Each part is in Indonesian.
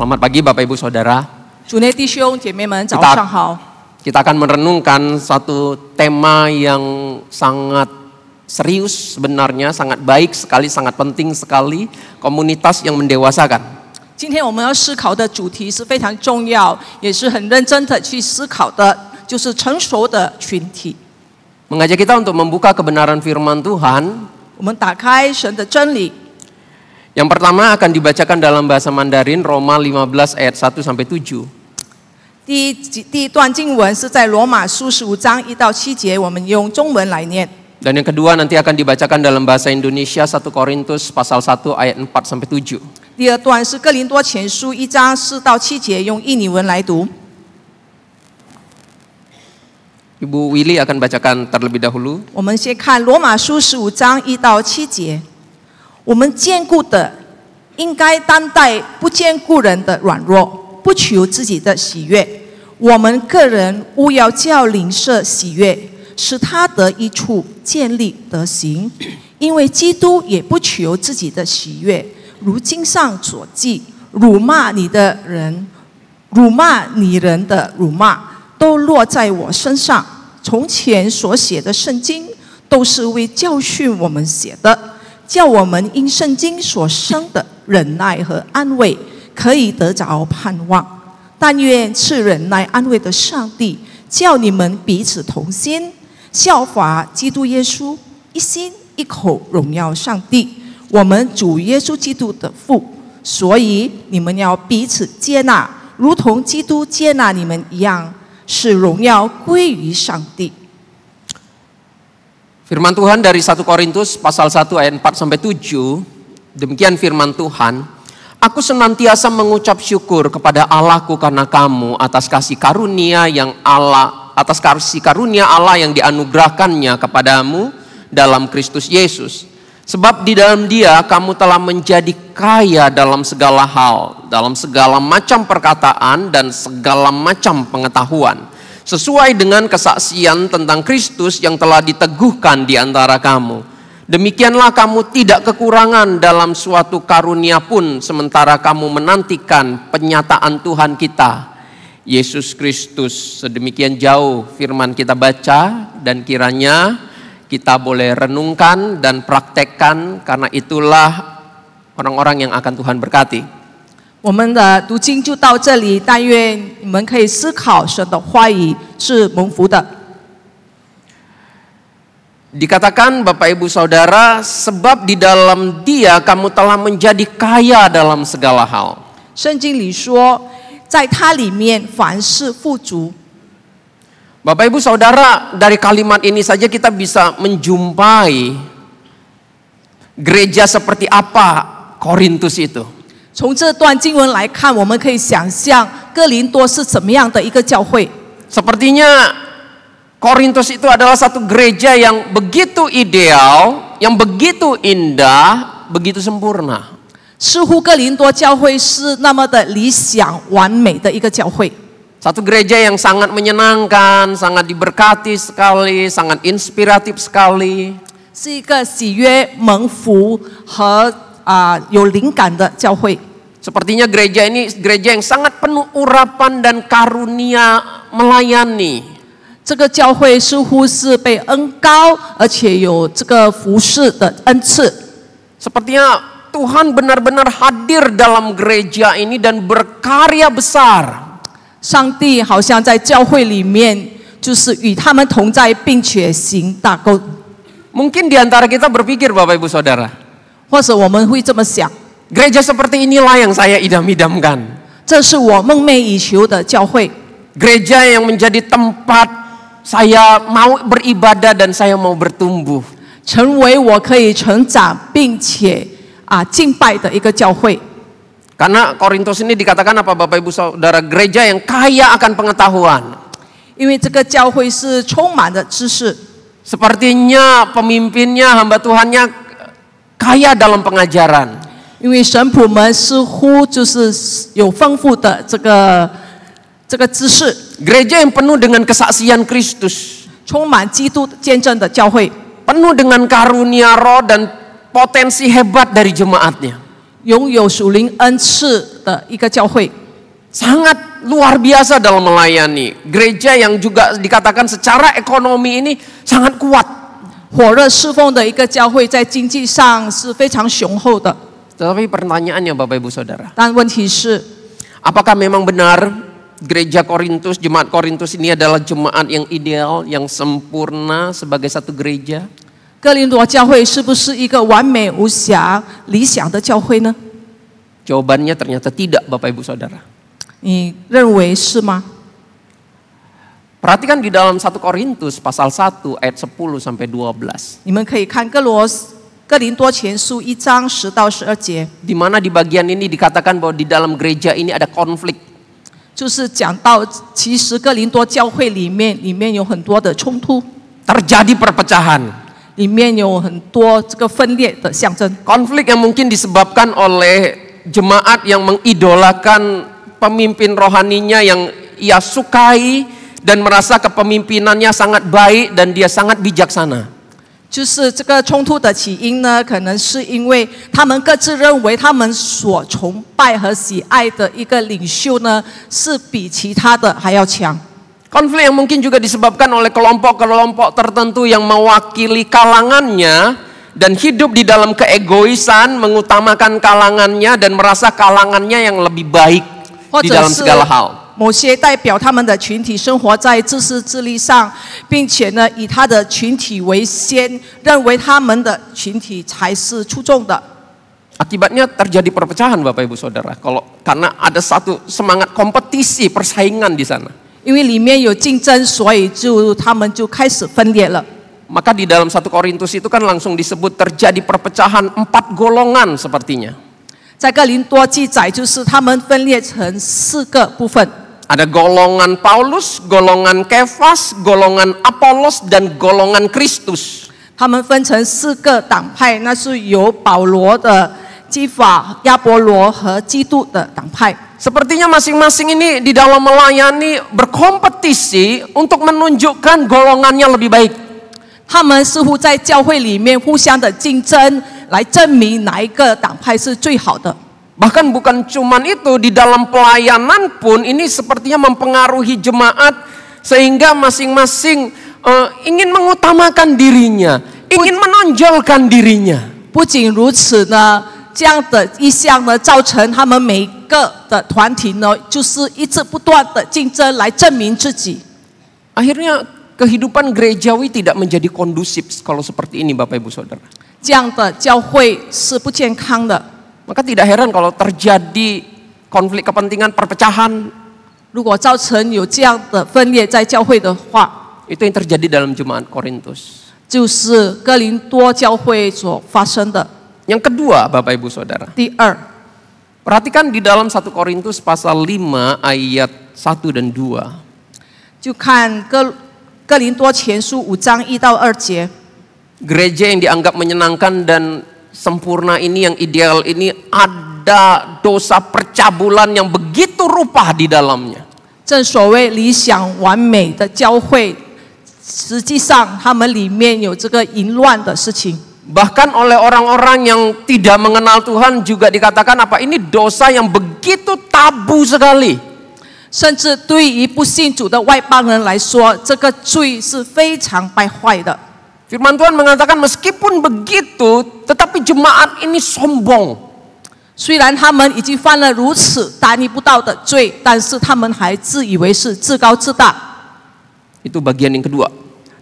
Selamat pagi Bapak Ibu Saudara. 主内弟兄姐妹们，早上好。 Kita akan merenungkan satu tema yang sangat serius sebenarnya, sangat baik sekali, sangat penting sekali, komunitas yang mendewasakan. 今天我们要思考的主题是非常重要，也是很认真的去思考的，就是成熟的群体。 Mengajak kita untuk membuka kebenaran firman Tuhan. 我们打开神的真理。 Yang pertama akan dibacakan dalam bahasa Mandarin Roma 15 ayat 1 sampai 7. 第一段经文是在罗马书15章1到7节，我们用中文来念。 Dan yang kedua nanti akan dibacakan dalam bahasa Indonesia 1 Korintus pasal 1 ayat 4 sampai 7. 第二段是哥林多前书1章4到7节，用印尼文来读。 Ibu Willy akan bacakan terlebih dahulu. 我们先看罗马书15章1到7节。 我们坚固的，应该担待不坚固人的软弱，不求自己的喜悦。我们个人务要叫邻舍喜悦，使他得益处，建立德行。因为基督也不求自己的喜悦，如经上所记：辱骂你人的辱骂，都落在我身上。从前所写的圣经，都是为教训我们写的。 叫我们因圣经所生的忍耐和安慰，可以得着盼望。但愿赐忍耐安慰的上帝，叫你们彼此同心，效法基督耶稣，一心一口荣耀上帝，我们主耶稣基督的父。所以你们要彼此接纳，如同基督接纳你们一样，使荣耀归于上帝。 Firman Tuhan dari 1 Korintus pasal 1 ayat 4 sampai 7. Demikian firman Tuhan. Aku senantiasa mengucap syukur kepada Allahku karena kamu atas kasih karunia Allah yang dianugerahkannya kepadamu dalam Kristus Yesus. Sebab di dalam Dia kamu telah menjadi kaya dalam segala hal, dalam segala macam perkataan dan segala macam pengetahuan. Sesuai dengan kesaksian tentang Kristus yang telah diteguhkan di antara kamu. Demikianlah kamu tidak kekurangan dalam suatu karunia pun sementara kamu menantikan penyataan Tuhan kita, Yesus Kristus. Sedemikian jauh firman kita baca dan kiranya kita boleh renungkan dan praktekkan, karena itulah orang-orang yang akan Tuhan berkati. 我们的读经就到这里，但愿你们可以思考神的话语是蒙福的。 Dikatakan Bapak Ibu Saudara, sebab di dalam Dia kamu telah menjadi kaya dalam segala hal. 圣经里说，在它里面凡事富足。 Bapak Ibu Saudara, dari kalimat ini saja kita bisa menjumpai gereja seperti apa Korintus itu. 从这段经文来看，我们可以想象哥林多是怎么样的一个教会。 Sepertinya Korintus itu adalah satu gereja yang begitu ideal, yang begitu indah, begitu sempurna. 似乎哥林多教会是那么的理想完美的一个教会。 Satu gereja yang sangat menyenangkan, sangat diberkati sekali, sangat inspiratif sekali. 是一个喜悦、蒙福和有灵感的教会。 Sepertinya gereja ini gereja yang sangat penuh urapan dan karunia melayani. 这个教会似乎是被恩膏，而且有这个服侍的恩赐。 Sepertinya Tuhan benar-benar hadir dalam gereja ini dan berkarya besar. 上帝好像在教会里面，就是与他们同在，并且行大功。 Mungkin di antara kita berpikir Bapak Ibu Saudara, 或者我们会这么想： gereja seperti inilah yang saya idam-idamkan. 这是我梦寐以求的教会。 Gereja yang menjadi tempat saya mau beribadah dan saya mau bertumbuh. 成为我可以成长并且敬拜的一个教会。 Karena Korintus ini dikatakan apa Bapak Ibu Saudara, gereja yang kaya akan pengetahuan. 因为这个教会是充满着知识。 Sepertinya pemimpinnya, hamba Tuhannya kaya dalam pengajaran. 因为神仆们似乎就是有丰富的这个知识。 Gereja yang penuh dengan kesaksian Kristus. 充满基督见证的教会。 Penuh dengan karunia roh dan potensi hebat dari jemaatnya. 拥有属灵恩赐的一个教会。 Sangat luar biasa dalam melayani. Gereja yang juga dikatakan secara ekonomi ini sangat kuat. 火热侍奉的一个教会，在经济上是非常雄厚的。 Tetapi pertanyaannya Bapak Ibu Saudara, 但问题是， apakah memang benar gereja Korintus, jemaat Korintus ini adalah jemaat yang ideal, yang sempurna sebagai satu gereja? 哥林多教会是不是一个完美无瑕、理想的教会呢？ Jawabannya ternyata tidak, Bapak Ibu Saudara. 你认为是吗？ Perhatikan di dalam 1 Korintus pasal 1 ayat 10 sampai 12. 你们可以看哥林多前书1章10到12节， Di mana di bagian ini dikatakan bahwa di dalam gereja ini ada konflik. 就是讲到其实哥林多教会里面有很多的冲突， Terjadi perpecahan. 里面有很多这个分裂的象征。 Konflik yang mungkin disebabkan oleh jemaat yang mengidolakan pemimpin rohaninya yang ia sukai dan merasa kepemimpinannya sangat baik dan dia sangat bijaksana. 就是这个冲突的起因呢，可能是因为他们各自认为他们所崇拜和喜爱的一个领袖呢，是比其他的还要强。 Konflik yang mungkin juga disebabkan oleh kelompok-kelompok tertentu yang mewakili kalangannya dan hidup di dalam keegoisan, mengutamakan kalangannya dan merasa kalangannya yang lebih baik 或 di 者 dalam 是 segala hal. 某些代表他们的群体生活在自私自利上，并且呢以他的群体为先，认为他们的群体才是出众的。 Akibatnya terjadi perpecahan Bapak Ibu Saudara. Karena ada satu semangat kompetisi, persaingan di sana. 因为里面有竞争，所以他们就开始分裂了。 Maka di dalam 1 Korintus itu kan langsung disebut terjadi perpecahan 4 golongan sepertinya. 在哥林多记载，就是他们分裂成4个部分。 Ada golongan Paulus, golongan Kefas, golongan Apolos, dan golongan Kristus. 他们分成4个党派，那是由保罗的、基法、亚波罗和基督的党派。 Sepertinya masing-masing ini di dalam melayani berkompetisi untuk menunjukkan golongannya lebih baik. 他们似乎在教会里面互相的竞争，来证明哪一个党派是最好的。 Bahkan bukan cuman itu, di dalam pelayanan pun ini sepertinya mempengaruhi jemaat sehingga masing-masing ingin mengutamakan dirinya, ingin menonjolkan dirinya. 不仅如此呢，这样的意向呢，造成他们每一个的团体呢，就是一直不断的竞争来证明自己。 Akhirnya kehidupan gerejawi tidak menjadi kondusif kalau seperti ini Bapak Ibu Saudara. 这样的教会是不健康的。 Maka tidak heran kalau terjadi konflik kepentingan, perpecahan. 如果造成有这样的分裂在教会的话， Itu yang terjadi dalam jemaat Korintus. 就是哥林多教会所发生的。 Yang kedua Bapak Ibu Saudara, 第二， perhatikan di dalam 1 Korintus pasal 5 ayat 1 dan 2. 就看哥林多前书5章1到2节。 Gereja yang dianggap menyenangkan dan sempurna ini, yang ideal ini, ada dosa percabulan yang begitu rupa di dalamnya. 正所谓理想完美的教会，实际上他们里面有这个淫乱的事情。 Bahkan oleh orang-orang yang tidak mengenal Tuhan juga dikatakan apa ini dosa yang begitu tabu sekali. 甚至对于不信主的外邦人来说，这个罪是非常败坏的。 Firman Tuhan mengatakan meskipun begitu, tetapi jemaat ini sombong. 虽然他们已经犯了如此大逆不道的罪，但是他们还自以为是自高自大。 Itu bagian yang kedua.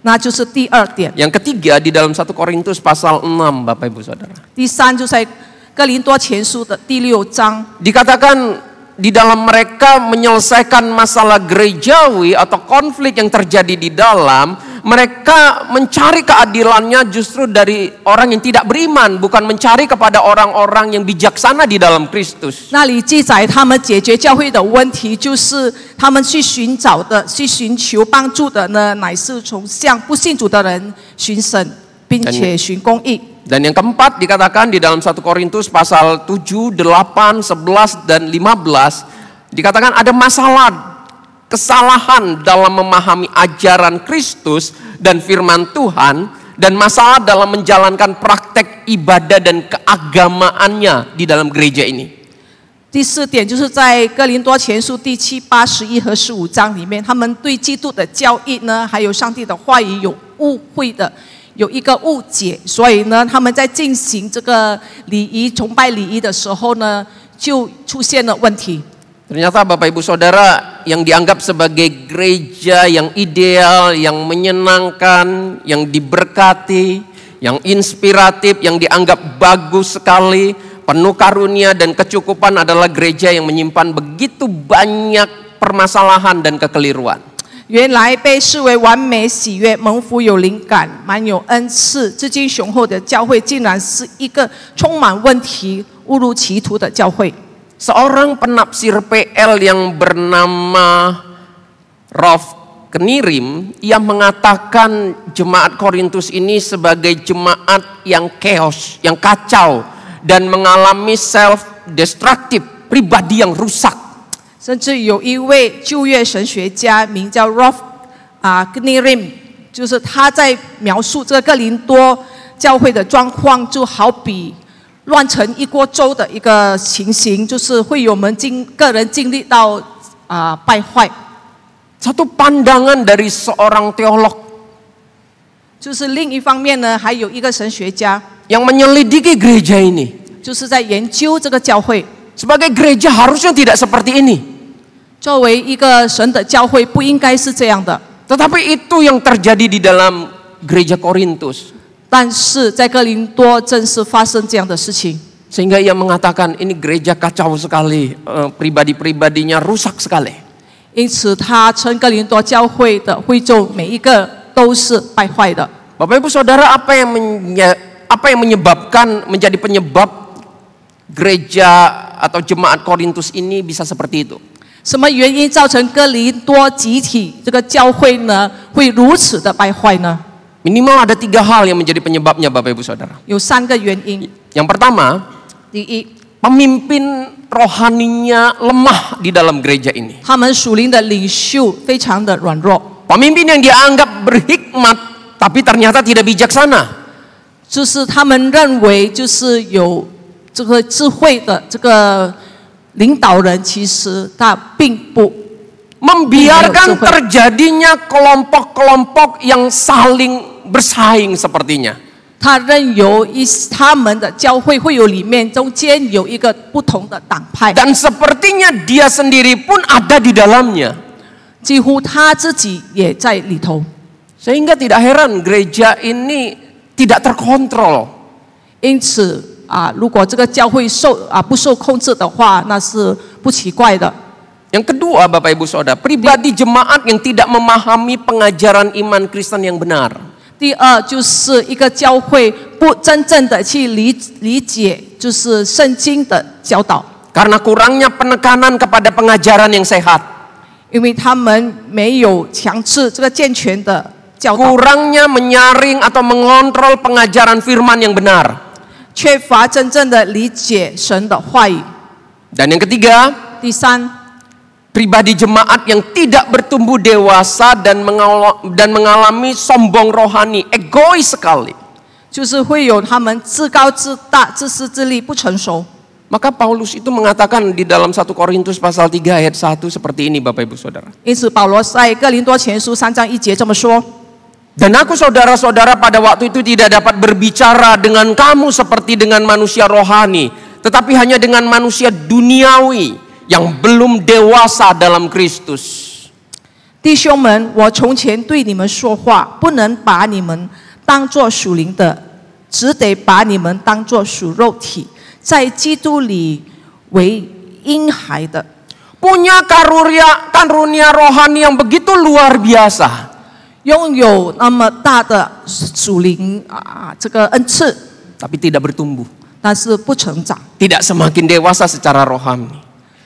那就是第二点。 Yang ketiga di dalam 1 Korintus pasal 6 Bapak Ibu Saudara. 第三就在哥林多前书的第6章， Dikatakan di dalam mereka menyelesaikan masalah gerejawi atau konflik yang terjadi di dalam, mereka mencari keadilannya justru dari orang yang tidak beriman, bukan mencari kepada orang-orang yang bijaksana di dalam Kristus. 那里记载他们解决教会的问题，就是他们去寻求帮助的呢，乃是从向不信主的人寻神，并且寻公义。 Dan yang keempat dikatakan di dalam 1 Korintus pasal 7, 8, 11, dan 15. Dikatakan ada masalah, kesalahan dalam memahami ajaran Kristus dan firman Tuhan. dan masalah dalam menjalankan praktek ibadah dan keagamaannya di dalam gereja ini. 第4点就是在哥林多前书第7、8、11和15章里面，他们对基督的教义呢，还有上帝的话语有误会的，有一个误解，所以呢，他们在进行这个礼仪、崇拜礼仪的时候呢，就出现了问题。 Ternyata Bapak Ibu Saudara yang dianggap sebagai gereja yang ideal, yang menyenangkan, yang diberkati, yang inspiratif, yang dianggap bagus sekali, penuh karunia dan kecukupan adalah gereja yang menyimpan begitu banyak permasalahan dan kekeliruan. 原来被视为完美、喜悦、蒙福、有灵感、满有恩赐、至今雄厚的教会，竟然是一个充满问题、误入歧途的教会。 Seorang penafsir PL yang bernama Rolf Knirim, ia mengatakan jemaat Korintus ini sebagai jemaat yang chaos, yang kacau dan mengalami self-destructive, pribadi yang rusak. 甚至有一位旧约神学家名叫 Rolf Knirim， 就是他在描述这个哥林多教会的状况，就好比 乱成一锅粥的一个情形，就是会有我们个人经历到败坏。 Satu pandangan dari seorang teolog 就是另一方面呢，还有一个神学家， yang menyelidiki gereja ini. 就是在研究这个教会。 Sebagai gereja harusnya tidak seperti ini. 作为一个神的教会，不应该是这样的。 Tetapi itu yang terjadi di dalam gereja Korintus. 但是在哥林多正是发生这样的事情， Sehingga ia mengatakan ini gereja kacau sekali, pribadi-pribadinya rusak sekali. 因此他称哥林多教会的会众每一个都是败坏的。 Bapak Ibu Saudara, apa yang menyebabkan menjadi penyebab gereja atau jemaat Korintus ini bisa seperti itu? 什么原因造成哥林多集体这个教会呢会如此的败坏呢？ Minimal ada 3 hal yang menjadi penyebabnya Bapak Ibu Saudara. 有3个原因。 Yang pertama, 第一， pemimpin rohaninya lemah di dalam gereja ini. 他们属灵的领袖非常的软弱， Pemimpin yang dianggap berhikmat tapi ternyata tidak bijaksana. 就是他们认为就是有这个智慧的这个领导人，其实他并不 Membiarkan terjadinya kelompok-kelompok yang saling bersaing sepertinya. 他任由他们的教会会有里面中间有一个不同的党派， Dan sepertinya dia sendiri pun ada di dalamnya. 几乎他自己也在里头。 Sehingga tidak heran gereja ini tidak terkontrol. 因此如果这个教会不受控制的话，那是不奇怪的。 Yang kedua Bapak Ibu Saudara, pribadi jemaat yang tidak memahami pengajaran iman Kristen yang benar. 第二就是一个教会不真正的去理解就是圣经的教导， Karena kurangnya penekanan kepada pengajaran yang sehat. 因为他们没有强制这个健全的教导， Kurangnya menyaring atau mengontrol pengajaran firman yang benar. 缺乏真正的理解神的话语。 Dan yang ketiga, 第三， pribadi jemaat yang tidak bertumbuh dewasa dan mengalami sombong rohani, egois sekali. 就是会有他们自高自大、自私自利、不成熟。 Maka Paulus itu mengatakan di dalam 1 Korintus pasal 3 ayat 1 seperti ini Bapak Ibu Saudara. 因此保罗在哥林多前书3章1节这么说。 Dan aku saudara-saudara pada waktu itu tidak dapat berbicara dengan kamu seperti dengan manusia rohani, tetapi hanya dengan manusia duniawi yang belum dewasa dalam Kristus. 弟兄们，我从前对你们说话，不能把你们当作属灵的，只得把你们当作属肉体，在基督里为婴孩的。 Punya karunia rohani yang begitu luar biasa. 拥有那么大的属灵这个恩赐， Tapi tidak bertumbuh. 但是不成长， Tidak semakin dewasa secara rohani.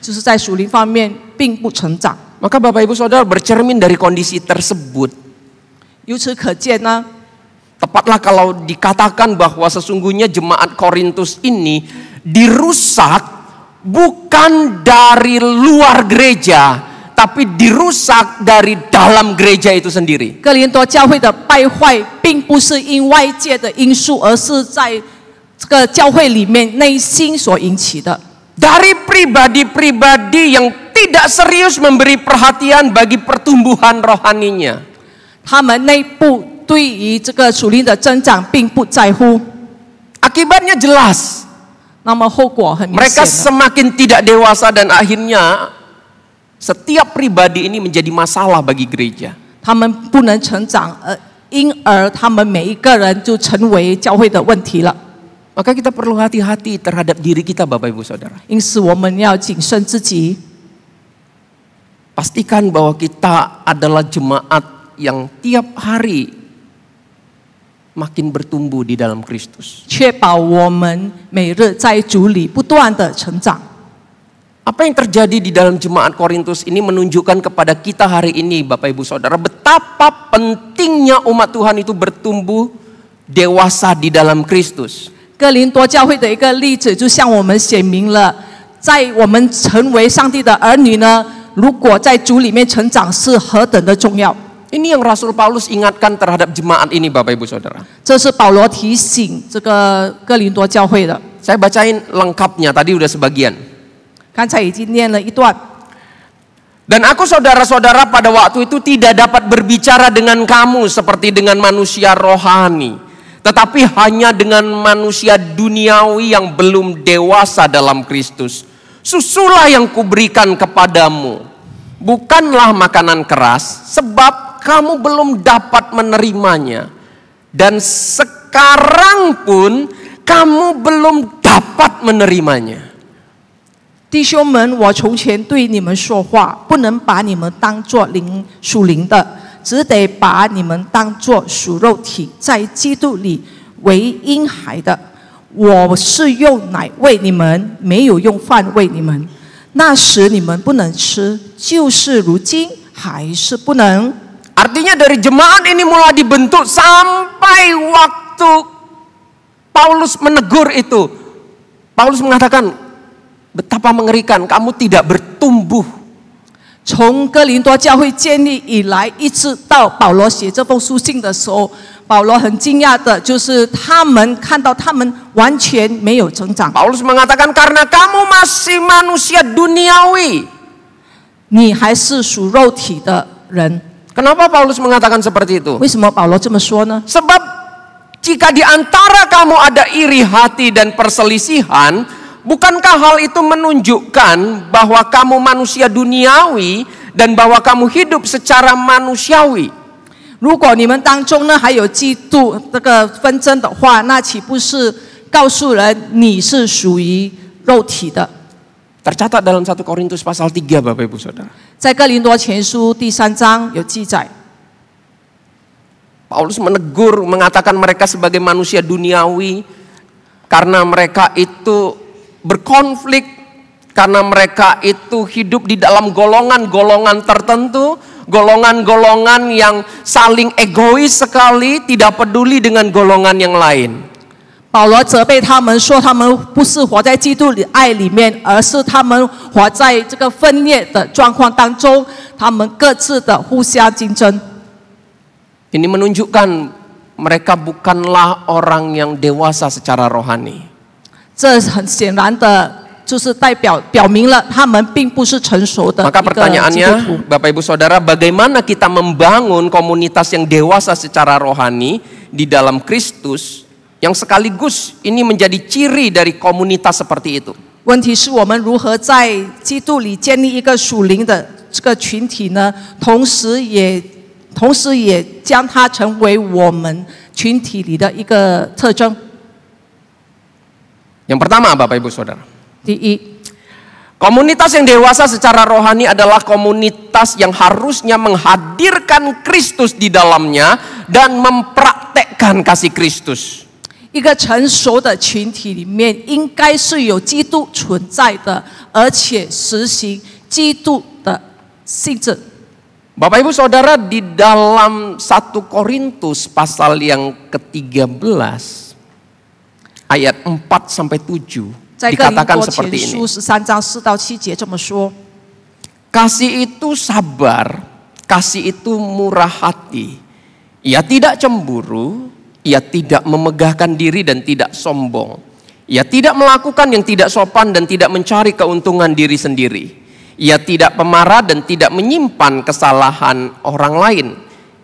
就是在属灵方面并不成长。 Maka Bapak Ibu Saudara bercermin dari kondisi tersebut. 由此可见呢， Tepatlah kalau dikatakan bahwa sesungguhnya jemaat Korintus ini dirusak bukan dari luar gereja, tetapi dirusak dari dalam gereja itu sendiri. 哥林多教会的败坏，并不是因外界的因素，而是在这个教会里面内心所引起的。 Dari pribadi-pribadi yang tidak serius memberi perhatian bagi pertumbuhan rohaninya. 他们内部对于这个属灵的增长并不在乎， Akibatnya jelas. 那么后果很明 Mereka 显的。 semakin tidak dewasa dan akhirnya setiap pribadi ini menjadi masalah bagi gereja. 他们不能成长，因而他们每一个人就成为教会的问题了。 Maka kita perlu hati-hati terhadap diri kita, Bapak Ibu Saudara. 因此，我们要谨慎自己， Pastikan bahwa kita adalah jemaat yang tiap hari makin bertumbuh di dalam Kristus. 确保我们每日在主里不断的成长。 Apa yang terjadi di dalam jemaat Korintus ini menunjukkan kepada kita hari ini, Bapak Ibu Saudara, betapa pentingnya umat Tuhan itu bertumbuh dewasa di dalam Kristus. 哥林多教会的一个例子，就向我们显明了，在我们成为上帝的儿女呢，如果在主里面成长是何等的重要。 Ini yang Rasul Paulus ingatkan terhadap jemaat ini, Bapak Ibu Saudara. 这是保罗提醒这个哥林多教会的。 Saya bacain lengkapnya, tadi udah sebagian. 刚才已经念了一段。 Dan aku saudara-saudara pada waktu itu tidak dapat berbicara dengan kamu seperti dengan manusia rohani, tetapi hanya dengan manusia duniawi yang belum dewasa dalam Kristus. Susulah yang kuberikan kepadamu, bukanlah makanan keras, sebab kamu belum dapat menerimanya. Dan sekarang pun kamu belum dapat menerimanya. 弟兄们，我从前对你们说话，不能把你们当作属灵的，只得把你们当作属肉体，在基督里为婴孩的。我是用奶喂你们，没有用饭喂你们。那时你们不能吃，就是如今还是不能。 Artinya dari jemaat ini mulai dibentuk sampai waktu Paulus menegur itu. Paulus mengatakan, betapa mengerikan kamu tidak bertumbuh. 从哥林多教会建立以来，一直到保罗写这封书信的时候，保罗很惊讶的就是他们看到他们完全没有成长。 Paulus mengatakan karena kamu masih manusia duniawi. 你还是属肉体的人。 Kenapa Paulus mengatakan seperti itu? 为什么保罗这么说呢？ Sebab jika di antara kamu ada iri hati dan perselisihan, bukankah hal itu menunjukkan bahwa kamu manusia duniawi dan bahwa kamu hidup secara manusiawi? 如果你们当中呢还有嫉妒这个纷争的话，那岂不是告诉人你是属于肉体的？ Tercatat dalam 1 Korintus pasal 3, Bapak Ibu Saudara. 在哥林多前书第3章有记载， Paulus menegur, mengatakan mereka sebagai manusia duniawi karena mereka itu berkonflik, karena mereka itu hidup di dalam golongan-golongan tertentu, golongan-golongan yang saling egois sekali, tidak peduli dengan golongan yang lain. 保罗责备他们说，他们不是活在基督的爱里面，而是他们活在这个分裂的状况当中，他们各自的互相竞争。 Ini menunjukkan mereka bukanlah orang yang dewasa secara rohani. 这很显然的，就是表明了他们并不是成熟的 Maka 一个基督徒。 pertanyaannya, Bapak Ibu Saudara, bagaimana kita membangun komunitas yang dewasa secara rohani di dalam Kristus, yang sekaligus ini menjadi ciri dari komunitas seperti itu? 问题是我们如何在基督里建立一个属灵的这个群体呢？同时也将它成为我们群体里的一个特征。 Yang pertama, Bapak Ibu Saudara, 第一， komunitas yang dewasa secara rohani adalah komunitas yang harusnya menghadirkan Kristus di dalamnya dan mempraktekkan kasih Kristus. 一个成熟的群体里面，应该是有基督存在的，而且实行基督的性质。 Bapak Ibu Saudara, di dalam 1 Korintus pasal yang ke-13 ayat 4-7 在哥林 dikatakan 多前 seperti 书 ini. 13章4到7节这么说： Kasih itu sabar, kasih itu murah hati. Ia tidak cemburu, ia tidak memegahkan diri dan tidak sombong. Ia tidak melakukan yang tidak sopan dan tidak mencari keuntungan diri sendiri. Ia tidak pemarah dan tidak menyimpan kesalahan orang lain.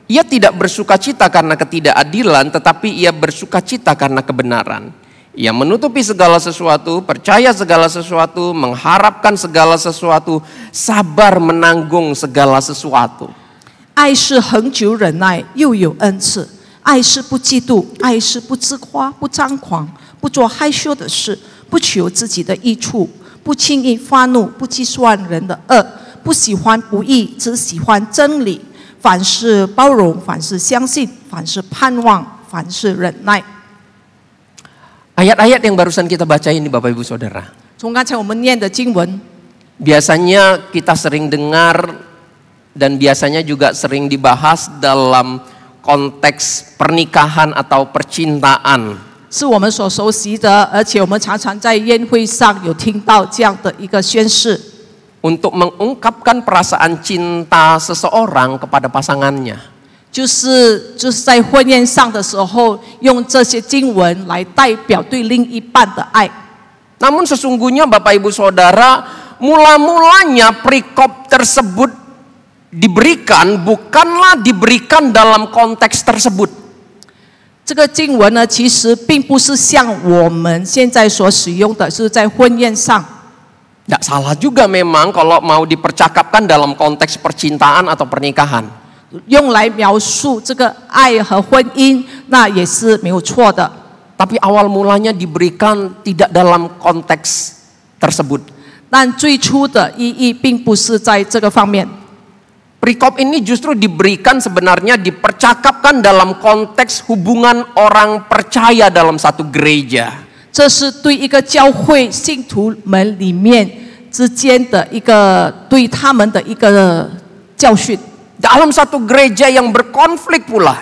Ia tidak bersukacita karena ketidakadilan, tetapi ia bersukacita karena kebenaran. Ia menutupi segala sesuatu, percaya segala sesuatu, mengharapkan segala sesuatu, sabar menanggung segala sesuatu. 爱是恒久忍耐，又有恩赐；爱是不嫉妒，爱是不自夸，不张狂，不做害羞的事，不求自己的益处，不轻易发怒，不计算人的恶，不喜欢不义，只喜欢真理。凡事包容，凡事相信，凡事盼望，凡事忍耐。 Ayat-ayat yang barusan kita baca ini Bapak Ibu Saudara. 从刚才我们念的经文， Biasanya kita sering dengar dan biasanya juga sering dibahas dalam konteks pernikahan atau percintaan. 是我们所熟悉的，而且我们常常在宴会上有听到这样的一个宣誓。 Untuk mengungkapkan perasaan cinta seseorang kepada pasangannya. 就是在婚宴上的时候，用这些经文来代表对另一半的爱。 Namun sesungguhnya Bapak Ibu Saudara, mula-mulanya perikop tersebut diberikan bukanlah diberikan dalam konteks tersebut. 这个经文呢，其实并不是像我们现在所使用的，是在婚宴上。 Tidak salah juga memang kalau mau dipercakapkan dalam konteks percintaan atau pernikahan. 用来描述这个爱和婚姻，那也是没有错的。 Tapi awal mulanya diberikan tidak dalam konteks tersebut. 但最初的意义并不是在这个方面。 Perikop ini justru diberikan sebenarnya dipercakapkan dalam konteks hubungan orang percaya dalam satu gereja. 这是对一个教会信徒们里面之间的一个对他们的一个教训。 Dalam satu gereja yang berkonflik pula.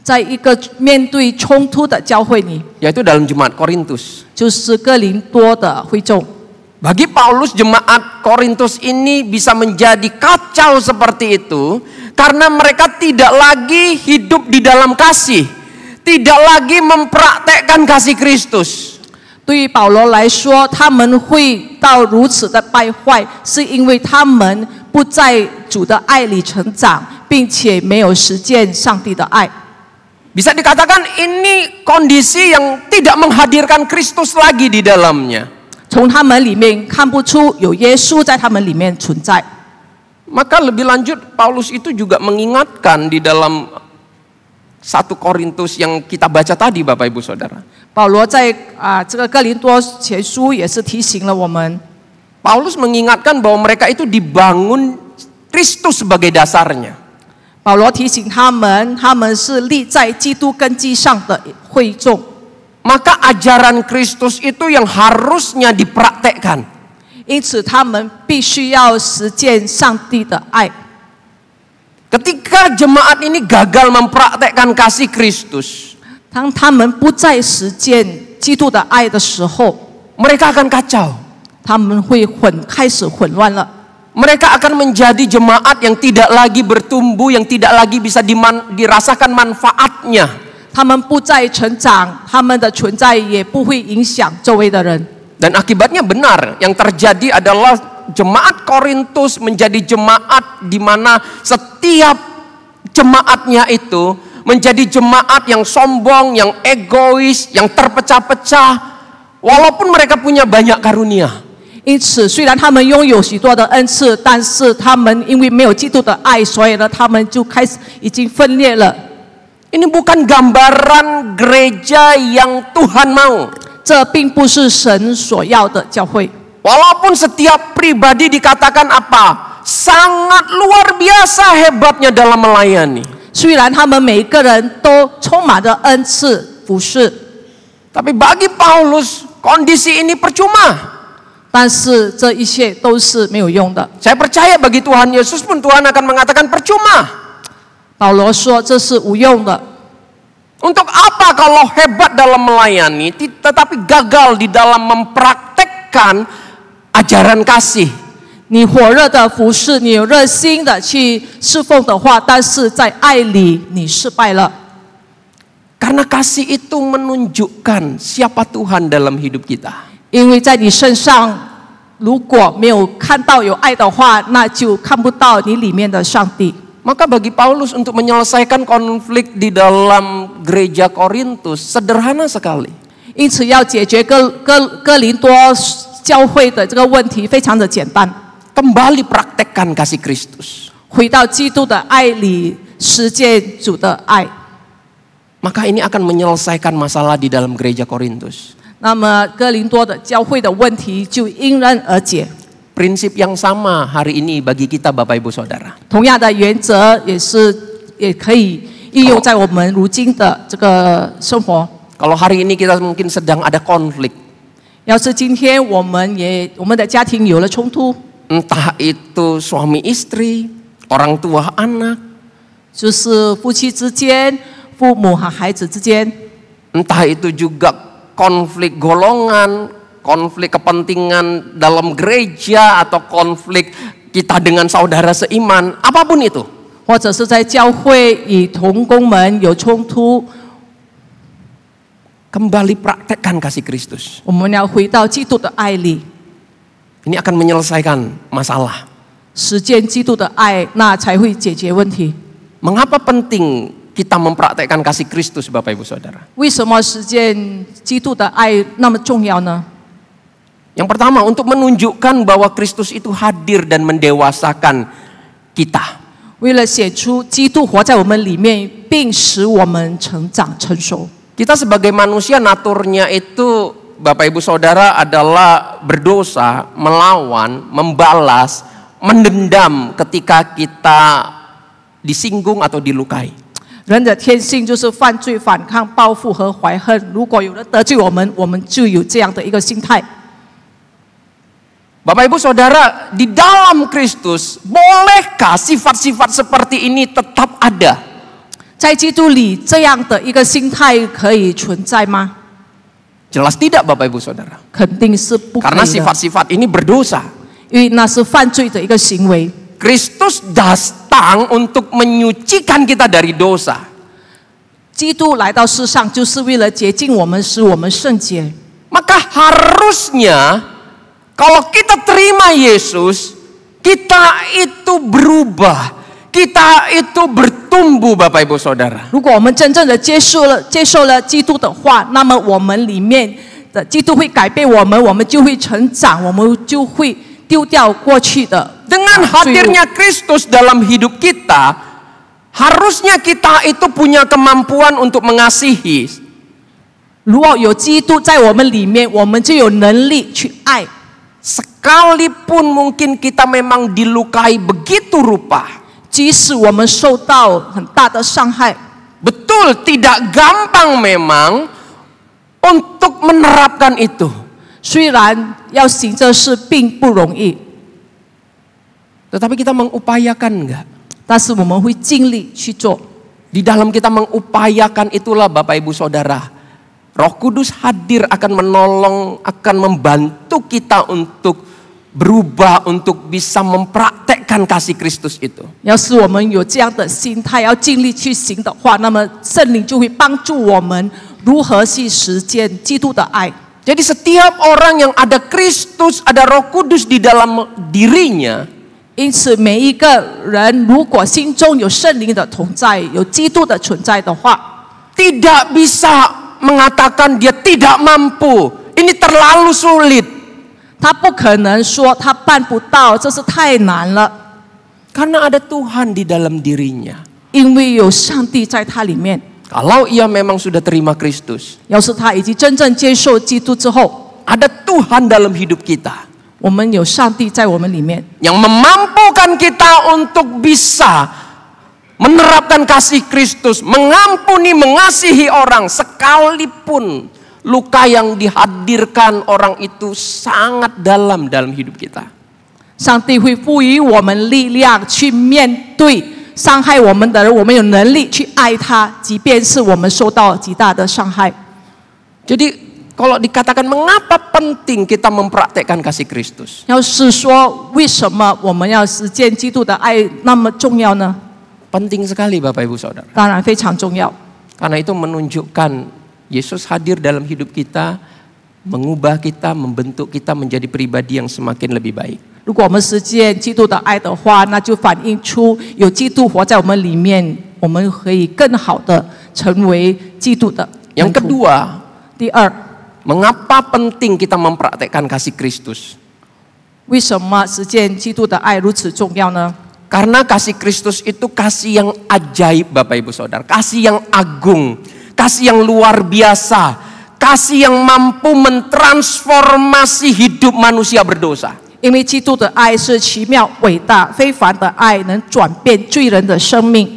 在一个面对冲突的教会里， Yaitu dalam jemaat Korintus. 就是哥林多的会众。 Bagi Paulus jemaat Korintus ini bisa menjadi kacau seperti itu. Karena mereka tidak lagi hidup di dalam kasih. Tidak lagi mempraktekkan kasih Kristus. 对于保罗来说，他们会到如此的败坏，是因为他们不在主的爱里成长，并且没有实践上帝的爱。 Bisa dikatakan ini kondisi yang tidak menghadirkan Kristus lagi di dalamnya. 从他们里面看不出有耶稣在他们里面存在。 Maka lebih lanjut Paulus itu juga mengingatkan di dalam 1 Korintus yang kita baca tadi Bapak Ibu Saudara. 保罗在这个哥林多前书也是提醒了我们。 Paulus mengingatkan bahwa mereka itu dibangun Kristus sebagai dasarnya. 保罗提醒他们，他们是立在基督根基上的会众。 Maka ajaran Kristus itu yang harusnya dipraktekkan. 因此，他们必须要实践上帝的爱。 Ketika jemaat ini gagal mempraktekkan kasih Kristus, 当他们不再实践基督的爱的时候， mereka akan kacau. 他们会开始混乱了。 Mereka akan menjadi jemaat yang tidak lagi bertumbuh, yang tidak lagi bisa dirasakan manfaatnya. 他们不再成长，他们的存在也不会影响周围的人。 Dan akibatnya benar, yang terjadi adalah jemaat Korintus menjadi jemaat di mana setiap jemaatnya itu menjadi jemaat yang sombong, yang egois, yang terpecah-pecah, walaupun mereka punya banyak karunia. 因此，虽然他们拥有许多的恩赐，但是他们因为没有基督的爱，所以呢，他们就开始已经分裂了。 Ini bukan gambaran gereja yang Tuhan mau. 这并不是神所要的教会。 Walaupun setiap pribadi dikatakan apa? Sangat luar biasa hebatnya dalam melayani. 虽然他们每一个人都充满着恩赐服侍， Tapi bagi Paulus kondisi ini percuma. 但是这一切都是没有用的。 Saya percaya bagi Tuhan Yesus pun Tuhan akan mengatakan percuma. 保罗说这是无用的。 Untuk apa kalau hebat dalam melayani tetapi gagal di dalam mempraktekkan ajaran kasih? 你火热的服侍，你有热心的去侍奉的话，但是在爱里你失败了。 Karena kasih itu menunjukkan siapa Tuhan dalam hidup kita. 因为在你身上，如果没有看到有爱的话，那就看不到你里面的上帝。 Maka bagi Paulus untuk menyelesaikan konflik di dalam gereja Korintus sederhana sekali. 因此，要解决哥林多教会的这个问题，非常的简单。 Kembali praktekkan kasih Kristus. 回到基督的爱里，实践主的爱。 Maka ini akan menyelesaikan masalah di dalam gereja Korintus. 那么哥林多的教会的问题就迎刃而解。 Prinsip yang sama hari ini bagi kita Bapak Ibu Saudara. 同样的原则也可以应用在我们如今的这个生活。 Kalau hari ini kita mungkin sedang ada konflik. 要是今天我们的家庭有了冲突， Entah itu suami istri, orang tua anak, 就是夫妻之间、父母和孩子之间， entah itu juga konflik golongan, konflik kepentingan dalam gereja atau konflik kita dengan saudara seiman, apapun itu. 或者是在教会与同工们有冲突， Kembali praktekkan kasih Kristus. 我们要回到基督的爱里， Ini akan menyelesaikan masalah. 实践基督的爱，那才会解决问题。 Mengapa penting kita mempraktekkan kasih Kristus, Bapak Ibu Saudara? 为什么实践基督的爱那么重要呢？ Yang pertama, untuk menunjukkan bahwa Kristus itu hadir dan mendewasakan kita. 为了显出基督活在我们里面，并使我们成长成熟。 Kita sebagai manusia naturnya itu, Bapak Ibu Saudara, adalah berdosa, melawan, membalas, mendendam ketika kita disinggung atau dilukai. 人的天性就是犯罪、反抗、报复和怀恨。如果有人得罪我们，我们就有这样的一个心态。 Bapak Ibu Saudara, di dalam Kristus, bolehkah sifat-sifat seperti ini tetap ada? 在基督里，这样的一个心态可以存在吗？ Jelas tidak, Bapak Ibu Saudara. 肯定是不可 Karena 以的， sifat-sifat ini berdosa. 因为那是犯罪的一个行为。 Kristus datang untuk menyucikan kita dari dosa. 基督来到世上，就是为了洁净我们，使我们圣洁。 Maka harusnya kalau kita terima Yesus, kita itu berubah. Kita itu bertumbuh, Bapak Ibu Saudara. 如果我们真正的接受了基督的话，那么我们里面的基督会改变我们，我们就会成长，我们就会丢掉过去的 Dengan 罪恶。 hadirnya Kristus dalam hidup kita, harusnya kita itu punya kemampuan untuk mengasihi. 如果有基督在我们里面，我们就有能力去爱。 Sekalipun mungkin kita memang dilukai begitu rupa. 即使我们受到很大的伤害， Betul, tidak gampang memang untuk menerapkan itu. 虽然要行这事并不容易， Tetapi kita mengupayakan enggak? 但是我们会尽力去做。 Di dalam kita mengupayakan itulah Bapak Ibu Saudara, Roh Kudus hadir akan menolong, akan membantu kita untuk berubah, untuk bisa mempraktekkan kasih Kristus itu. 要是我们有这样的心态，要尽力去行的话，那么圣灵就会帮助我们如何去实践基督的爱。 Jadi setiap orang yang ada Kristus, ada Roh Kudus di dalam dirinya, 因此，每一个人如果心中有圣灵的同在，有基督的存在的话， tidak bisa mengatakan dia tidak mampu, ini terlalu sulit. 他不可能说他办不到，这是太难了， Karena ada Tuhan di dalam dirinya. 因为有上帝在他里面。 Kalau ia memang sudah terima Kristus, 要是他已经真正接受基督之后， ada Tuhan dalam hidup kita 我们有上帝在我们里面， yang memampukan kita untuk bisa menerapkan kasih Kristus, mengampuni, mengasihi orang sekalipun luka yang dihadirkan orang itu sangat dalam hidup kita. 上帝会赋予我们力量去面对伤害我们的人，我们有能力去爱他，即便是我们受到极大的伤害。 Jadi Kalau dikatakan mengapa penting kita mempraktekkan kasih Kristus? 要是说为什么我们要实践基督的爱那么重要呢？ Penting sekali Bapak Ibu Saudara. 当然非常重要， Karena itu menunjukkan Yesus hadir dalam hidup kita, mengubah kita, membentuk kita menjadi pribadi yang semakin lebih baik. 如果我们实践基督的爱的话，那就反映出有基督活在我们里面，我们可以更好的成为基督的门 Yang 徒。 kedua, 第二， mengapa penting kita mempraktekkan kasih Kristus? 为什么实践基督的爱如此重要呢？ Karena kasih Kristus itu kasih yang ajaib Bapak Ibu Saudara. Kasih yang agung. Kasih yang luar biasa. Kasih yang mampu mentransformasi hidup manusia berdosa. 因为基督的爱是奇妙、伟大、非凡的爱，能转变罪人的生命。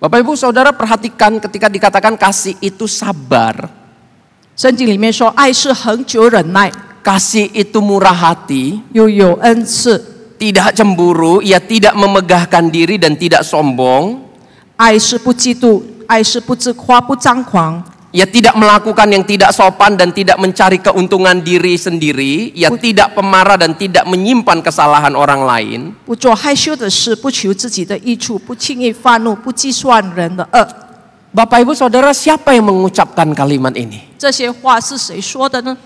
Bapak Ibu Saudara perhatikan ketika dikatakan kasih itu sabar. 圣经里面说，爱是恒久忍耐， Kasih itu murah hati. 又有恩赐。 Tidak cemburu, ia tidak memegahkan diri dan tidak sombong. 爱是不嫉妒，爱是不自夸、不张狂。 Ia tidak melakukan yang tidak sopan dan tidak mencari keuntungan diri sendiri. Ia tidak pemarah dan tidak menyimpan kesalahan orang lain. 不做害羞的事，不求自己的益处，不轻易发怒，不计算人的恶。 Bapak Ibu Saudara, siapa yang mengucapkan kalimat ini? 这些话是谁说的呢？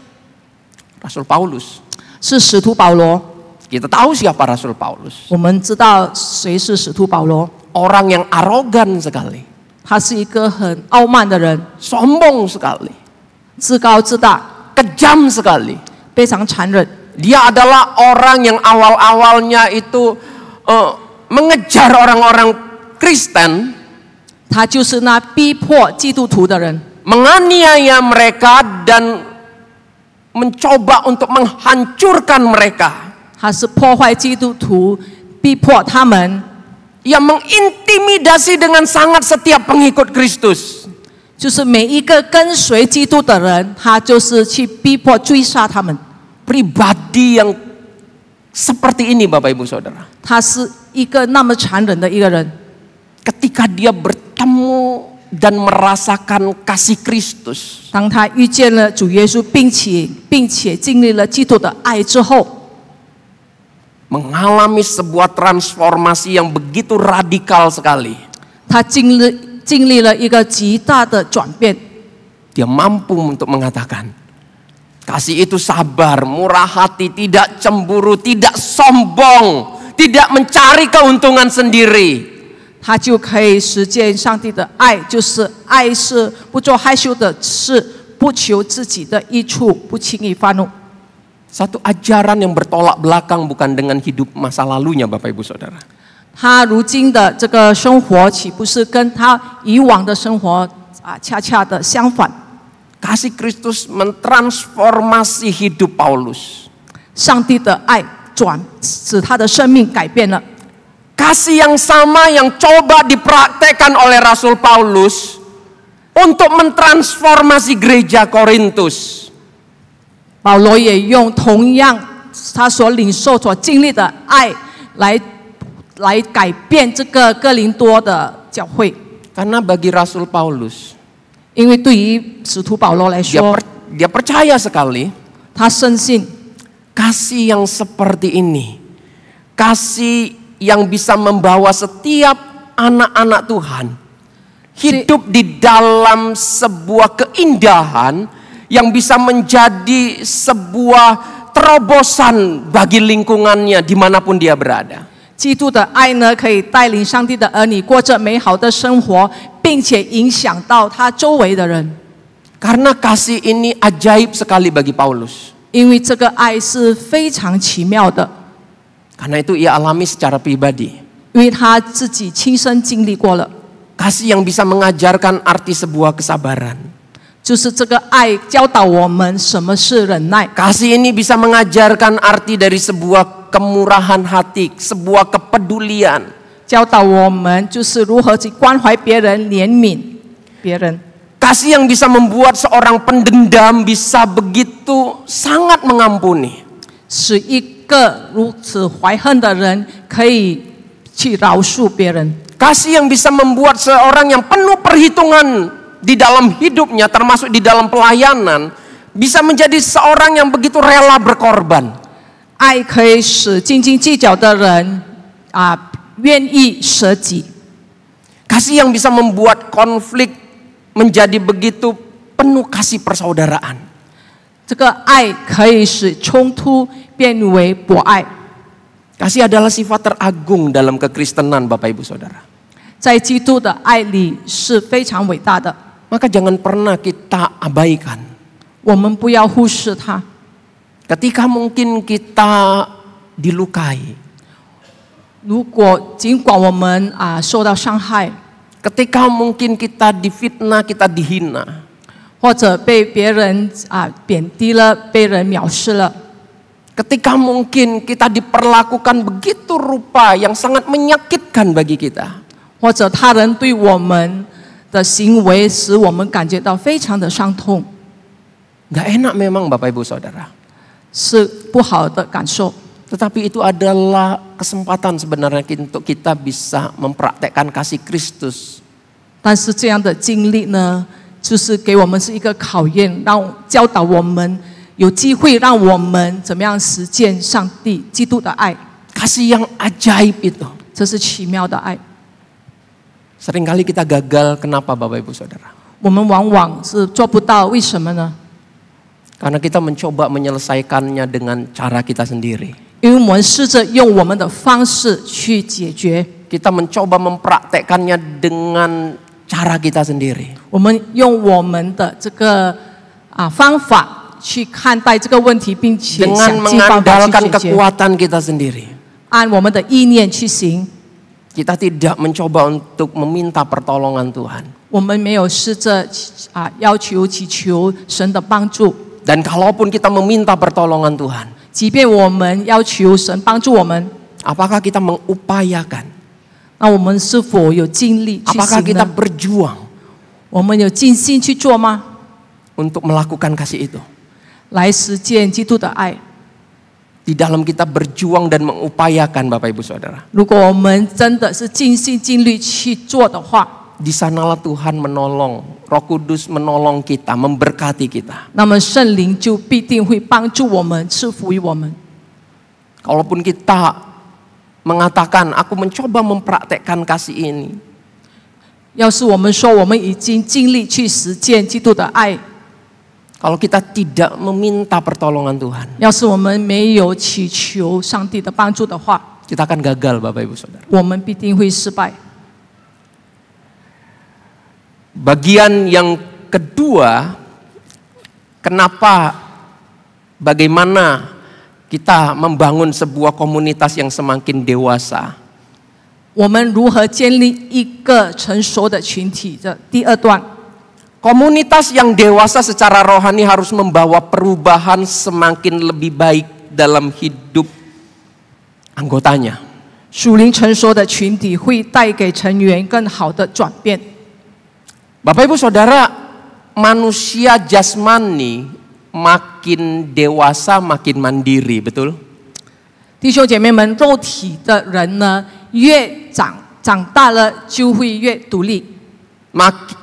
Rasul Paulus. 是使徒保罗。 Kita tahu siapa Rasul Paulus. 我们知道谁是使徒保罗， Orang yang arogan sekali. 他是一个很傲慢的人， Sombong sekali. 自高自大， Kejam sekali. 非常残忍。 Dia adalah orang yang awal-awalnya itu mengejar orang-orang Kristen. 他就是那逼迫基督徒的人， Menganiaya mereka dan mencoba untuk menghancurkan mereka. 他是破坏基督徒，逼迫他们， Ia mengintimidasi dengan sangat setiap pengikut Kristus. 就是每一个跟随基督的人，他就是去逼迫、追杀他们。 Pribadi yang seperti ini Bapak Ibu Saudara. 他是一个那么残忍的一个人。 Ketika dia bertemu dan merasakan kasih Kristus, 当他遇见了主耶稣，并且经历了基督的爱之后， mengalami sebuah transformasi yang begitu radikal sekali. 他经历了一个极大的转变。 Dia mampu untuk mengatakan, kasih itu sabar, murah hati, tidak cemburu, tidak sombong, tidak mencari keuntungan sendiri. 他就可以实践上帝的爱，就是爱是不做害羞的事，不求自己的益处，不轻易发怒。 Satu ajaran yang bertolak belakang bukan dengan hidup masa lalunya Bapak Ibu Saudara. 他如今的这个生活，岂不是跟他以往的生活恰恰的相反？ Kasih Kristus mentransformasi hidup Paulus. 上帝的爱使他的生命改变了。 Kasih yang sama yang coba dipraktekkan oleh Rasul Paulus untuk mentransformasi gereja Korintus. 保罗也用同样他所领受、所经历的爱来改变这个哥林多的教会。 Karena bagi Rasul Paulus, 因为对于使徒保罗来说， dia percaya sekali 他深信 kasih yang seperti ini, kasih yang bisa membawa setiap anak-anak Tuhan hidup di dalam sebuah keindahan yang bisa menjadi sebuah terobosan bagi lingkungannya dimanapun dia berada. 基督的爱呢，可以带领上帝的儿女过着美好的生活，并且影响到他周围的人。 Karena kasih ini ajaib sekali bagi Paulus. 因为这个爱是非常奇妙的， Karena itu ia alami secara pribadi. 因为他自己亲身经历过了。 Kasih yang bisa mengajarkan arti sebuah kesabaran. 就是这个爱教导我们什么是忍耐。 Kasih ini bisa mengajarkan arti dari sebuah kemurahan hati, sebuah kepedulian. 教导我们就是如何去关怀别人、怜悯别人。 Kasih yang bisa membuat seorang pendendam bisa begitu sangat mengampuni. 使一个如此怀恨的人可以去饶恕别人。 Kasih yang bisa membuat seorang yang penuh perhitungan di dalam hidupnya, termasuk di dalam pelayanan, bisa menjadi seorang yang begitu rela berkorban. 爱可以使斤斤计较的人愿意舍己。 Kasih yang bisa membuat konflik menjadi begitu penuh kasih persaudaraan. 这个爱可以使冲突变为博爱。 Kasih adalah sifat teragung dalam kekristenan, Bapak Ibu Saudara. 在基督的爱里是非常伟大的， Maka jangan pernah kita abaikan. 我们不要忽视它。 Ketika mungkin kita dilukai, 如果尽管我们受到伤害， ketika mungkin kita difitnah, kita dihina, 或者被别人贬低了，被人藐视了， ketika mungkin kita diperlakukan begitu rupa yang sangat menyakitkan bagi kita, 或者他人对我们的行为使我们感觉到非常的伤痛， nggak enak memang Bapak Ibu Saudara. 是不好的感受。 Tetapi itu adalah kesempatan sebenarnya untuk kita bisa mempraktekkan kasih Kristus. 但是这样的经历呢，就是给我们是一个考验，教导我们有机会让我们怎么样实践上帝基督的爱。 Kasih yang ajaib itu. 这是奇妙的爱。 Seringkali kita gagal, kenapa Bapak Ibu Saudara? 我们往往是做不到，为什么呢？ Karena kita mencoba menyelesaikannya dengan cara kita sendiri. 因为我们试着用我们的方式去解决， Kita mencoba mempraktekkannya dengan cara kita sendiri. 我们用我们的这个方法去看待这个问题，并且 Dengan 想尽办法 mengandalkan 去解决， kekuatan kita sendiri. 按我们的意念去行。 Kita tidak mencoba untuk meminta pertolongan Tuhan. 我们没有试着要求祈求神的帮助， Dan kalaupun kita meminta pertolongan Tuhan, 即便我们要求神帮助我们， apakah kita mengupayakan? 那我们是否有尽力去 Apakah 行 kita 呢？ berjuang 我们有尽心去做吗？ untuk melakukan kasih itu? 来实践基督的爱。 Di dalam kita berjuang dan mengupayakan Bapak Ibu Saudara, 如果我们真的是尽心尽力去做的话， di sanalah Tuhan menolong, Roh Kudus menolong kita, memberkati kita. 那么圣灵就必定会帮助我们，赐福于我们。 Kalaupun kita mengatakan, aku mencoba mempraktekkan kasih ini, 要是我们说我们已经尽力去实践基督的爱， kalau kita tidak meminta pertolongan Tuhan, 要是我们没有祈求上帝的帮助的话， kita akan gagal Bapak Ibu Saudara. 我们必定会失败。 Bagian yang kedua, bagaimana kita membangun sebuah komunitas yang semakin dewasa. 我们如何建立一个成熟的群体？这第二段， Komunitas yang dewasa secara rohani harus membawa perubahan semakin lebih baik dalam hidup anggotanya. 属灵成熟的群体会带给成员更好的转变。 Bapak Ibu Saudara, manusia jasmani makin dewasa makin mandiri, betul? 弟兄姐妹们，肉体的人呢，越长大了就会越独立。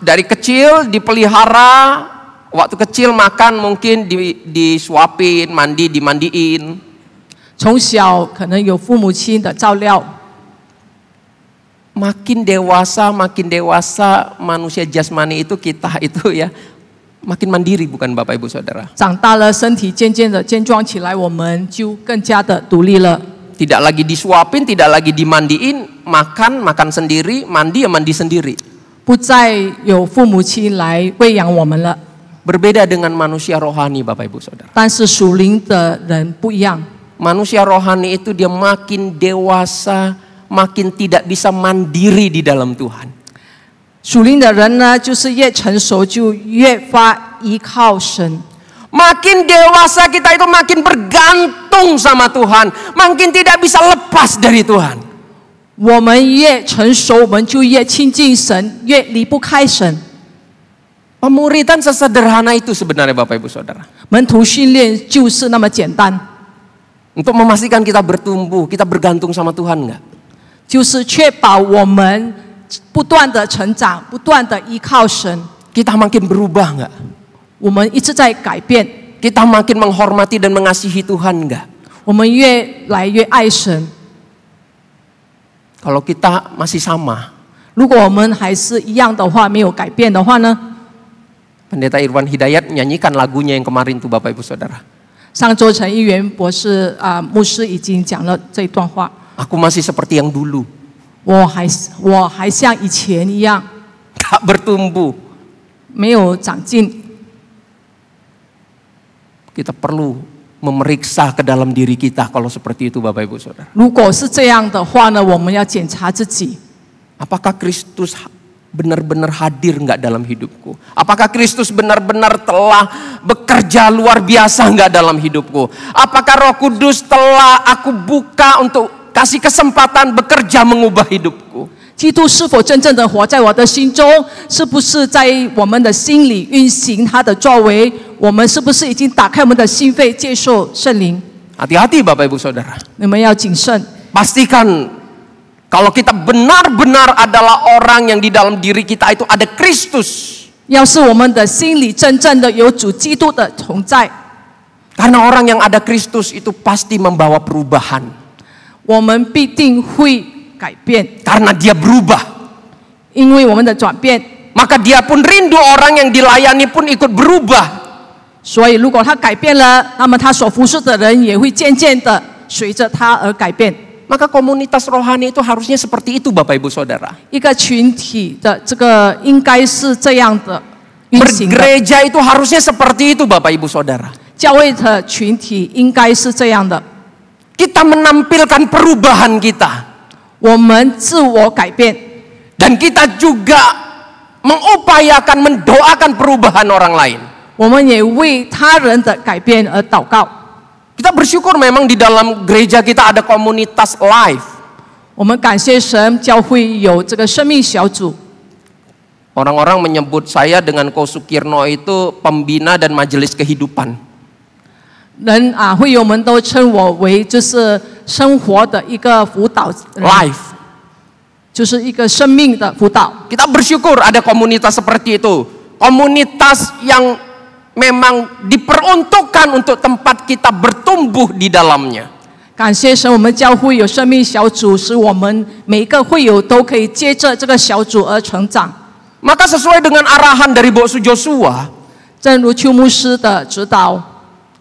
Dari kecil dipelihara, waktu kecil makan mungkin disuapin, dimandiin. 从小可能有父母亲的照料， Makin dewasa manusia jasmani itu kita itu ya makin mandiri, bukan Bapak Ibu Saudara? 长大了身体渐渐的健壮起来，我们就更加的独立了。 Tidak lagi disuapin, tidak lagi dimandiin, makan sendiri, mandi sendiri. 不再有父母亲来喂养我们了。 Berbeda dengan manusia rohani Bapak Ibu Saudara. 但是属灵的人不一样， Manusia rohani itu dia makin dewasa, makin tidak bisa mandiri di dalam Tuhan. 属灵的人呢，就是越成熟就越发依靠神。 Makin dewasa kita itu makin bergantung sama Tuhan, makin tidak bisa lepas dari Tuhan. 我们越成熟，我们就越亲近神，越离不开神。 Pemuridan sesederhana itu sebenarnya Bapak Ibu Saudara. 门徒训练就是那么简单， Untuk memastikan kita bertumbuh, kita bergantung sama Tuhan enggak? 就是确保我们不断的成长，不断的依靠神。 Kita makin berubah enggak? 我们一直在改变， kita makin menghormati dan mengasihi Tuhan enggak? 我们越来越爱神。 Kalau kita masih sama, 如果我们还是一样的话，没有改变的话呢？ Pendeta Irwan Hidayat nyanyikan lagunya yang kemarin tuh Bapak Ibu Saudara. 上周陈议员博士牧师已经讲了这段话。 Aku masih seperti yang dulu. 我还像以前一样， Tak bertumbuh. 没有长进。 Kita perlu memeriksa ke dalam diri kita kalau seperti itu Bapak Ibu Saudara. 如果是这样的话呢，我们要检查自己。 Apakah Kristus benar-benar hadir enggak dalam hidupku? Apakah Kristus benar-benar telah bekerja luar biasa enggak dalam hidupku? Apakah Roh Kudus telah aku buka untuk kasih kesempatan bekerja mengubah hidupku? 基督是否真正的活在我的心中？是不是在我们的心里运行他的作为？我们是不是已经打开我们的心扉，接受圣灵？ Hati-hati Bapak Ibu Saudara. 你们要谨慎。 Pastikan kalau kita benar-benar adalah orang yang di dalam diri kita itu ada Kristus. 要是我们的心里真正的有主基督的同在， Karena orang yang ada Kristus itu pasti membawa perubahan. 我们必定会改变， Karena dia berubah. 因为我们的转变。 Maka dia pun rindu orang yang dilayani pun ikut berubah. 所以，如果他改变了，那么他所服侍的人也会渐渐的随着他而改变。 Maka komunitas rohani itu harusnya seperti itu Bapak Ibu Saudara. 一个群体的这个应该是这样的运行的， Bergereja itu harusnya seperti itu Bapak Ibu Saudara. 教会的群体应该是这样的。 Kita menampilkan perubahan kita. 我们自我改变， Dan kita juga mengupayakan mendoakan perubahan orang lain. 我们也为他人的改变而祷告。 Kita bersyukur memang di dalam gereja kita ada komunitas life. 我们感谢神，教会有这个生命小组。 Orang-orang menyebut saya dengan Ko Sukirno itu pembina dan majelis kehidupan. 人会友们都称我为就是生活的一个辅导人 Life. 就是一个生命的辅导。 Kita bersyukur ada komunitas seperti itu. Komunitas yang memang diperuntukkan untuk tempat kita bertumbuh di dalamnya. 感谢神，我们教会有生命小组，使我们每一个会友都可以接着这个小组而成长。 Maka sesuai dengan arahan dari Boksu Joshua, 正如邱牧师的指导，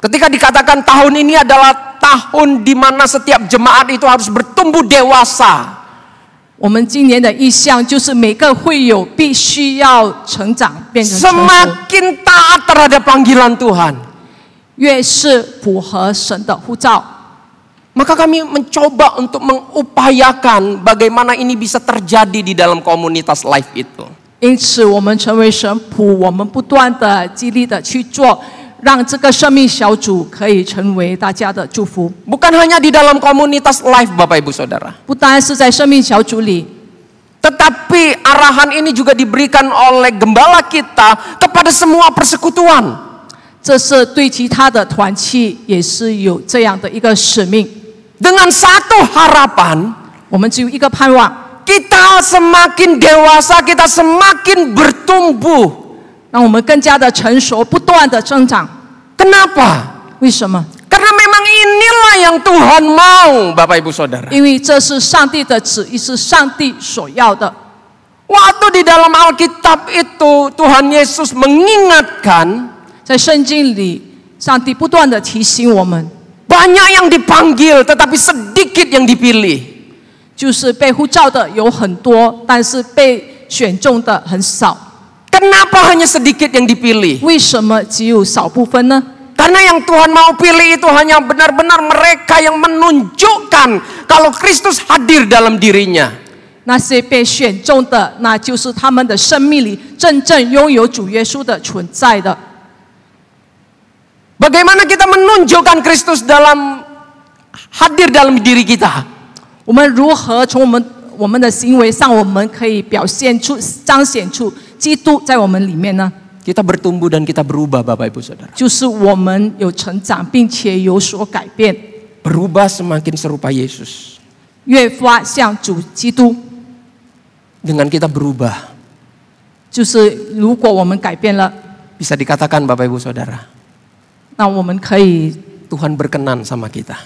ketika dikatakan tahun ini adalah tahun di mana setiap jemaat itu harus bertumbuh dewasa. 我们今年的意向就是每个会友必须要成长，变成成熟， Semakin taat terhadap panggilan Tuhan. 越是符合神的呼召。 Maka kami mencoba untuk mengupayakan bagaimana ini bisa terjadi di dalam komunitas life itu. 因此，我们成为神仆，我们不断的激励的去做，让这个生命小组可以成为大家的祝福。 Bukan hanya di dalam komunitas life Bapak Ibu Saudara. 不单是在生命小组里， Tetapi arahan ini juga diberikan oleh gembala kita kepada semua persekutuan. 这是对其他的团契也是有这样的一个使命。 Dengan satu harapan, 我们只有一个盼望， kita semakin dewasa, kita semakin bertumbuh. 让我们更加的成熟，不断的增长。 Kenapa? 为什么？ Karena memang inilah yang Tuhan mau, Bapak Ibu Saudara. 因为这是上帝的旨意，是上帝所要的。 Waktu di dalam Alkitab itu Tuhan Yesus mengingatkan, 在圣经里，上帝不断的提醒我们， banyak yang dipanggil tetapi sedikit yang dipilih. 就是被呼召的有很多，但是被选中的很少。 Kenapa hanya sedikit yang dipilih? 为什么只有少部分呢？ Karena yang Tuhan mau pilih itu hanya benar-benar mereka yang menunjukkan kalau Kristus hadir dalam dirinya. 那些被选中的，那就是他们的生命里真正拥有主耶稣的存在的。 Bagaimana kita menunjukkan Kristus dalam hadir dalam diri kita? 我们如何从我们的行为上，我们可以表现出、彰显出基督在我们里面呢？ Kita bertumbuh dan kita berubah Bapak Ibu Saudara. 就是我们有成长，并且有所改变， Berubah semakin serupa Yesus. 越发像主基督。 Dengan kita berubah, 就是如果我们改变了， bisa dikatakan Bapak Ibu Saudara, 那我们可以 Tuhan berkenan sama kita.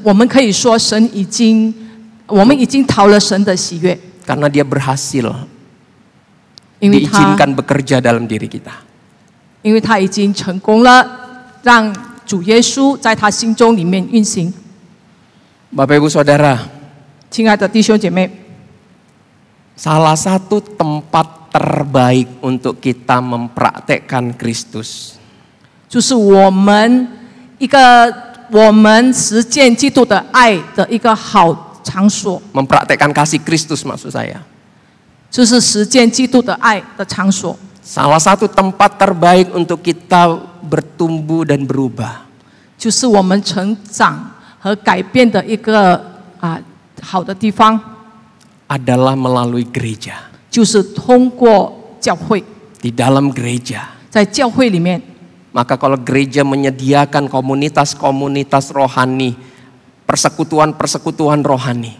我们可以说我们已经讨了神的喜悦， Karena dia berhasil 因为他 diizinkan bekerja dalam diri kita. 已经成功了，让主耶稣在他心中里面运行。 Bapak Ibu Saudara, 亲爱的弟兄姐妹， salah satu tempat terbaik untuk kita mempraktekkan Kristus 就是我们实践基督的爱的一个好场所， mempraktekkan kasih Kristus maksud saya. 就是实践基督的爱的场所。 Salah satu tempat terbaik untuk kita bertumbuh dan berubah 就是我们成长和改变的一个好的地方， adalah melalui gereja. 就是通过教会， Di dalam gereja. 在教会里面。 Maka kalau gereja menyediakan komunitas-komunitas rohani, persekutuan-persekutuan rohani,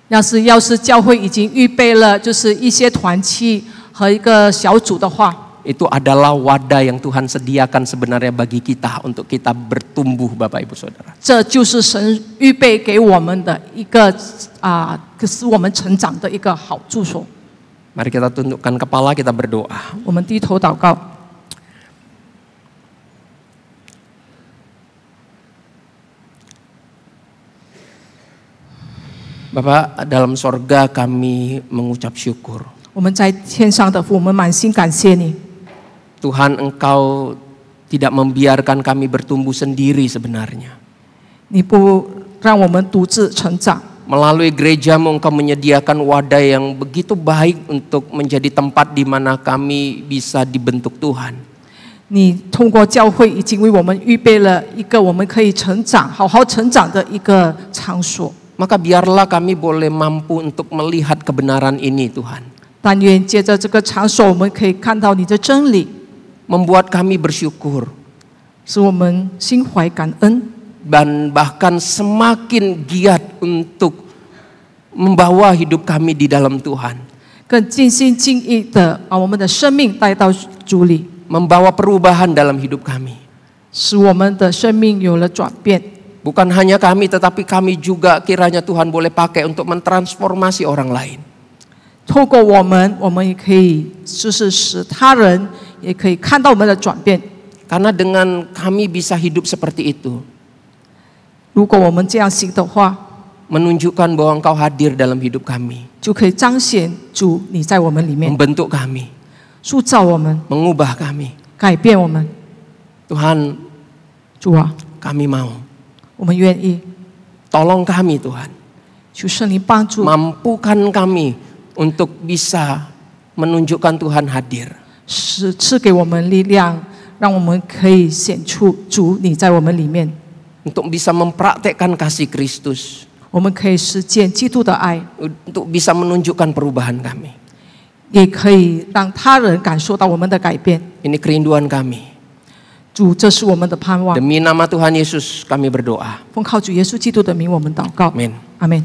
要是教会已经预备了，就是一些团契和一个小组的话， itu adalah wadah yang Tuhan sediakan sebenarnya bagi kita untuk kita bertumbuh, Bapak Ibu Saudara. 这就是神预备给我们的一个使我们成长的一个好住所。 Mari kita tundukkan kepala, kita berdoa. 我们低头祷告。 Bapak, dalam sorga kami mengucap syukur. 我们在天上的父，我们满心感谢你。 Tuhan, Engkau tidak membiarkan kami bertumbuh sendiri sebenarnya. 你不让我们独自成长， Melalui gerejamu Engkau menyediakan wadah yang begitu baik untuk menjadi tempat di mana kami bisa dibentuk Tuhan. 你通过教会已经为我们预备了一个我们可以成长、好好成长的一个场所。 Maka biarlah kami boleh mampu untuk melihat kebenaran ini, Tuhan. 但愿借着这个场所，我们可以看到你的真理， Membuat kami bersyukur 使我们心怀感恩， dan bahkan semakin giat untuk membawa hidup kami di dalam Tuhan. 更尽心尽意的把我们的生命带到主里， Membawa perubahan dalam hidup kami. 使我们的生命有了转变。 Bukan hanya kami, tetapi kami juga kiranya Tuhan boleh pakai untuk mentransformasi orang lain. 透过我们也可以就是使他人也可以看到我们的转变。 Karena dengan kami bisa hidup seperti itu, 如果我们这样行的话， menunjukkan bahwa Engkau hadir dalam hidup kami, 就可以彰显主你在我们里面， membentuk kami, 塑造我们， mengubah kami. 改变我们。 Tuhan, 主啊， kami mau. 我们愿意， Tolong kami Tuhan, 求圣灵帮助， mampukan kami untuk bisa menunjukkan Tuhan hadir. 赐给我们力量，让我们可以显出主你在我们里面， Untuk bisa mempraktekkan kasih Kristus, 我们可以实践基督的爱， untuk bisa menunjukkan perubahan kami. 也可以让他人感受到我们的改变。 Ini kerinduan kami. 主，这是我们的盼望。 Demi nama Tuhan Yesus kami berdoa. 奉靠主耶稣基督的名，我们祷告。 Amin. 阿门。